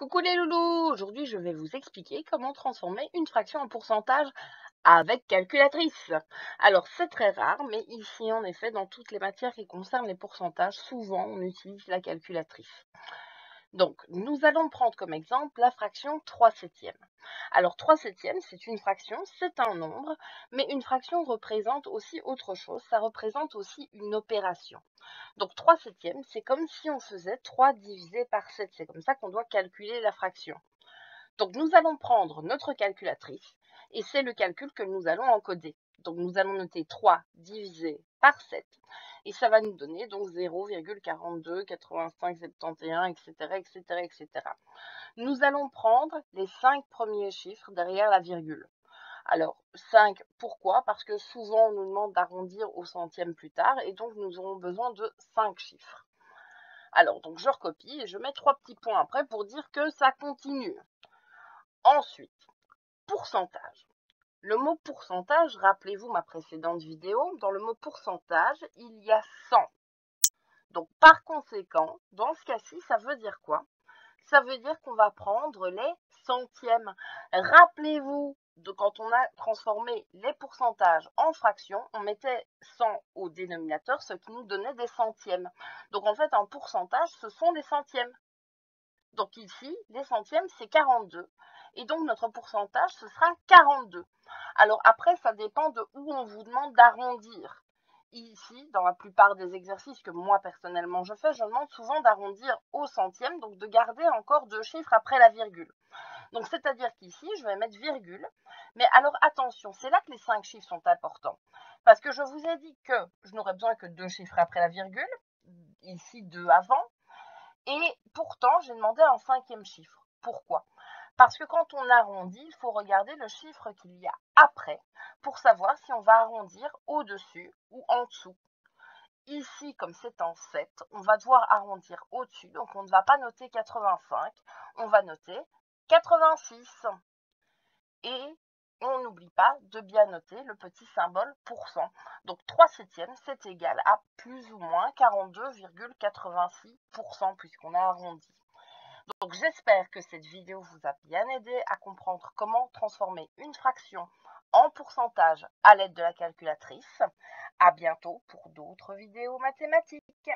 Coucou les loulous! Aujourd'hui, je vais vous expliquer comment transformer une fraction en pourcentage avec calculatrice. Alors, c'est très rare, mais ici, en effet, dans toutes les matières qui concernent les pourcentages, souvent, on utilise la calculatrice. Donc, nous allons prendre comme exemple la fraction 3 septièmes. Alors, 3 septièmes, c'est une fraction, c'est un nombre, mais une fraction représente aussi autre chose, ça représente aussi une opération. Donc 3 septièmes, c'est comme si on faisait 3 divisé par 7. C'est comme ça qu'on doit calculer la fraction. Donc nous allons prendre notre calculatrice et c'est le calcul que nous allons encoder. Donc nous allons noter 3 divisé par 7 et ça va nous donner donc 0,42, 85, 71, etc., etc., etc. Nous allons prendre les 5 premiers chiffres derrière la virgule. Alors, 5, pourquoi? Parce que souvent, on nous demande d'arrondir au centième plus tard, et donc nous aurons besoin de 5 chiffres. Alors, donc je recopie et je mets 3 petits points après pour dire que ça continue. Ensuite, pourcentage. Le mot pourcentage, rappelez-vous ma précédente vidéo, dans le mot pourcentage, il y a 100. Donc, par conséquent, dans ce cas-ci, ça veut dire quoi? Ça veut dire qu'on va prendre les centièmes. Rappelez-vous de quand on a transformé les pourcentages en fractions, on mettait 100 au dénominateur, ce qui nous donnait des centièmes. Donc en fait, en pourcentage, ce sont des centièmes. Donc ici, les centièmes, c'est 42. Et donc notre pourcentage, ce sera 42. Alors après, ça dépend de où on vous demande d'arrondir. Ici, dans la plupart des exercices que moi personnellement je fais, je demande souvent d'arrondir au centième, donc de garder encore 2 chiffres après la virgule. Donc c'est-à-dire qu'ici, je vais mettre virgule. Mais alors attention, c'est là que les 5 chiffres sont importants. Parce que je vous ai dit que je n'aurais besoin que 2 chiffres après la virgule, ici 2 avant. Et pourtant, j'ai demandé un 5e chiffre. Pourquoi? Parce que quand on arrondit, il faut regarder le chiffre qu'il y a après pour savoir si on va arrondir au-dessus ou en dessous. Ici, comme c'est en 7, on va devoir arrondir au-dessus, donc on ne va pas noter 85, on va noter 86. Et on n'oublie pas de bien noter le petit symbole pourcent. Donc 3 septièmes, c'est égal à plus ou moins 42,86% puisqu'on a arrondi. Donc j'espère que cette vidéo vous a bien aidé à comprendre comment transformer une fraction en pourcentage à l'aide de la calculatrice. À bientôt pour d'autres vidéos mathématiques.